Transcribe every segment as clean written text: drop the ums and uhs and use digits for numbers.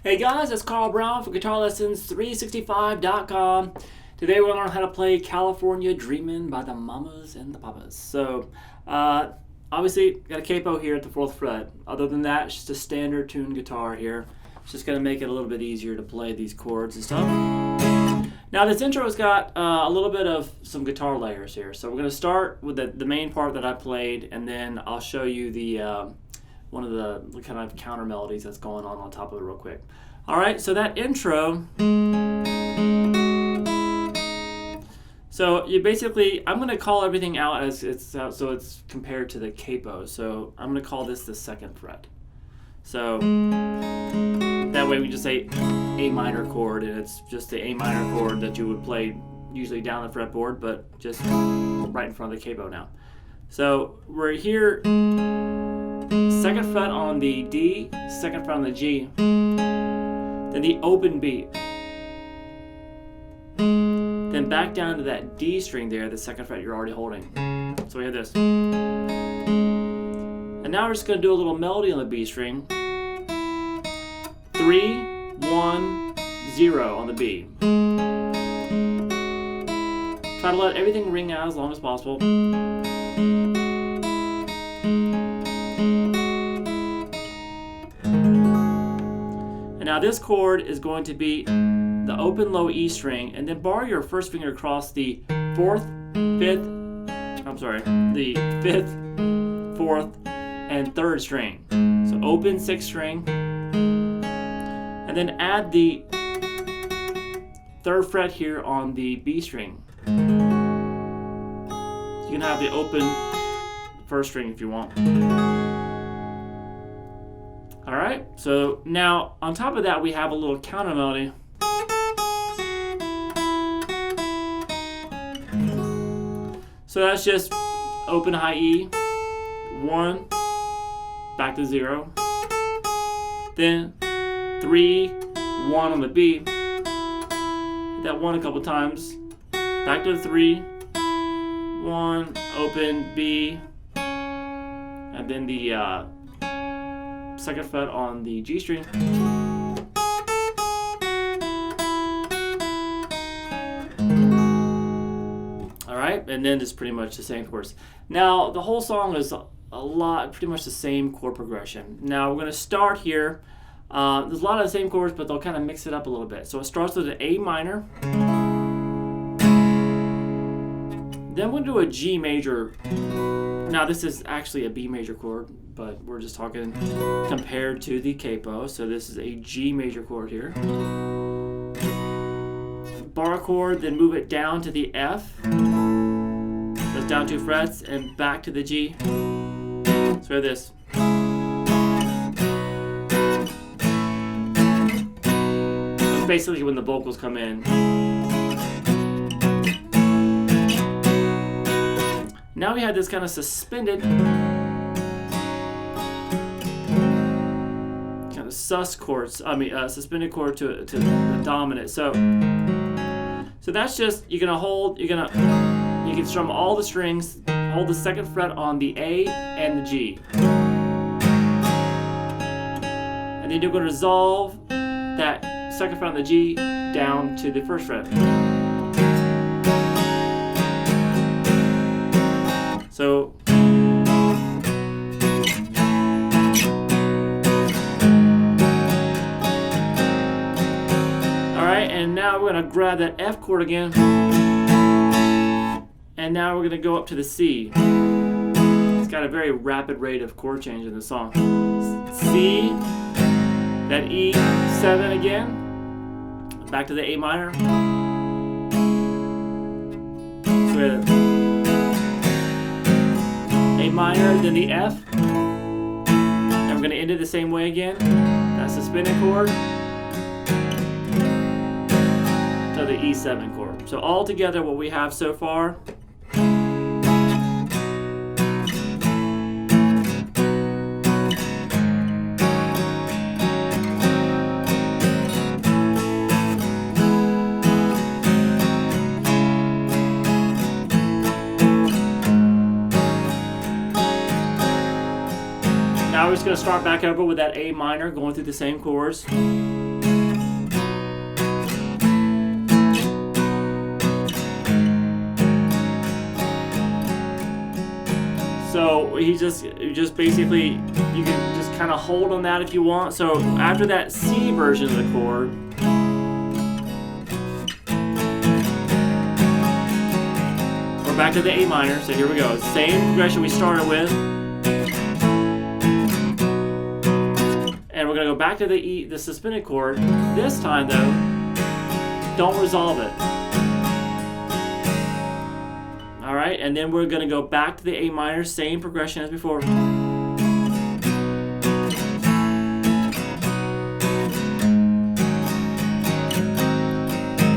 Hey guys, it's Carl Brown for GuitarLessons365.com. Today we're going to learn how to play California Dreamin' by the Mamas and the Papas. So, obviously, got a capo here at the 4th fret. Other than that, it's just a standard tuned guitar here. It's just going to make it a little bit easier to play these chords and stuff. Now, this intro has got a little bit of some guitar layers here. So we're going to start with the main part that I played, and then I'll show you the one of the kind of counter melodies that's going on top of it real quick. All right, so that intro. So you basically, I'm going to call everything out as so it's compared to the capo. So I'm going to call this the 2nd fret. So that way we just say A minor chord, and it's just the A minor chord that you would play usually down the fretboard, but just right in front of the capo now. So we're here. 2nd fret on the D, 2nd fret on the G, then the open B, then back down to that D string there, the 2nd fret you're already holding. So we have this. And now we're just going to do a little melody on the B string. 3, 1, 0 on the B. Try to let everything ring out as long as possible. Now this chord is going to be the open low E string, and then bar your first finger across the 4th, 5th, the 5th, 4th, and 3rd string. So open 6th string, and then add the 3rd fret here on the B string. You can have the open 1st string if you want. Alright, so now on top of that we have a little counter melody. So that's just open high E, 1, back to 0, then 3, 1 on the B, hit that 1 a couple times, back to the 3, 1, open B, and then the 2nd fret on the G string. Alright, and then it's pretty much the same chords. Now, the whole song is pretty much the same chord progression. Now, we're going to start here. There's a lot of the same chords, but they'll kind of mix it up a little bit. So it starts with an A minor. Then we'll do a G major. Now this is actually a B major chord, but we're just talking compared to the capo. So this is a G major chord here. Bar chord, then move it down to the F. Goes down 2 frets and back to the G. So we have this. That's basically when the vocals come in. Now we have this kind of suspended, kind of sus chords. Suspended chord to the dominant. So that's just you can strum all the strings, hold the 2nd fret on the A and the G, and then you're going to resolve that 2nd fret on the G down to the 1st fret. So alright, and now we're going to grab that F chord again, and now we're going to go up to the C. It's got a very rapid rate of chord change in the song. C, that E7 again, back to the A minor. So we have A minor, then the F, and we're going to end it the same way again. That's the suspended chord to the E7 chord. So all together what we have so far. Now we're just going to start back over with that A minor, going through the same chords. So you just basically, you can just kind of hold on that if you want. So after that C version of the chord, we're back to the A minor. So here we go. Same progression we started with. And we're going to go back to the E, the suspended chord. This time though, don't resolve it. Alright, and then we're going to go back to the A minor, same progression as before.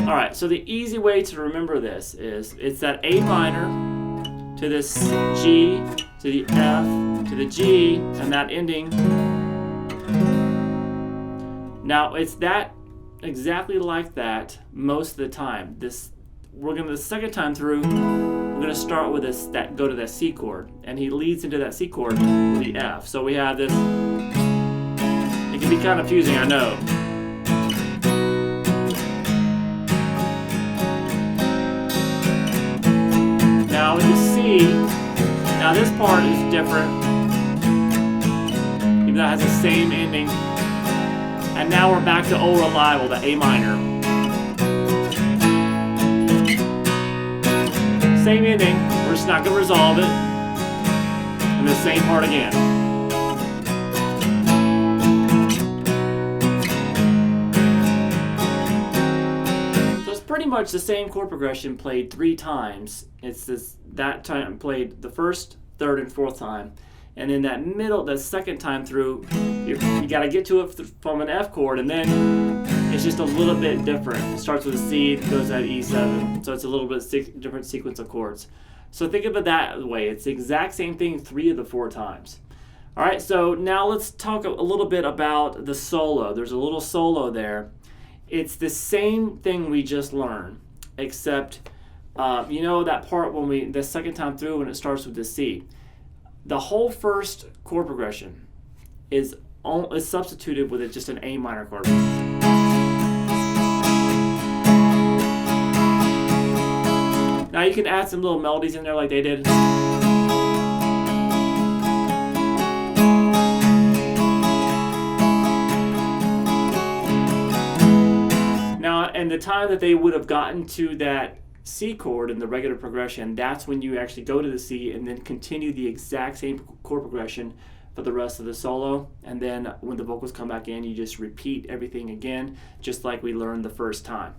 Alright, so the easy way to remember this is, it's that A minor to this G, to the F, to the G, and that ending. Now it's that exactly like that most of the time. We're going to, the second time through, we're going to start with this, go to that C chord, and he leads into that C chord with the F. So we have this. It can be kind of confusing, I know. Now with the C, now this part is different, even though it has the same ending. And now we're back to O reliable, the A minor. Same ending, we're just not going to resolve it. And the same part again. So it's pretty much the same chord progression played 3 times. It's that time played the first, third, and fourth time. And then that middle, the second time through, you got to get to it from an F chord, and then it's just a little bit different. It starts with a C, it goes at E7, so it's a little bit different sequence of chords. So think of it that way. It's the exact same thing 3 of the 4 times. All right, so now let's talk a little bit about the solo. There's a little solo there. It's the same thing we just learned, except you know that part when the second time through when it starts with the C. The whole first chord progression is substituted with just an A minor chord. Now you can add some little melodies in there like they did. Now, and the time that they would have gotten to that C chord in the regular progression, that's when you actually go to the C and then continue the exact same chord progression for the rest of the solo. And then when the vocals come back in, you just repeat everything again, just like we learned the first time.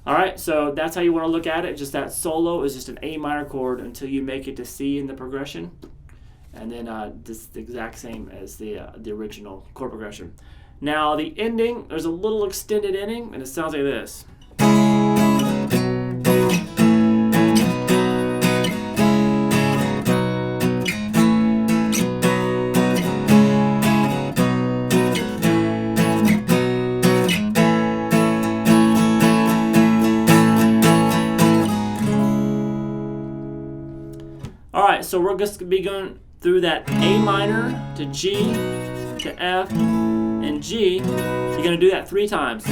All right, so that's how you want to look at it. Just that solo is just an A minor chord until you make it to C in the progression. And then this is the exact same as the original chord progression. Now the ending, there's a little extended ending, and it sounds like this. Alright, so we're just going to be going through that A minor to G to F and G. You're going to do that 3 times.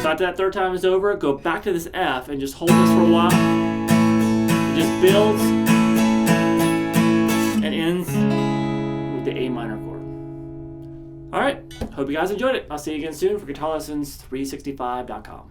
So after that 3rd time is over, go back to this F and just hold this for a while. It just builds and ends with the A minor chord. All right, hope you guys enjoyed it. I'll see you again soon for GuitarLessons365.com.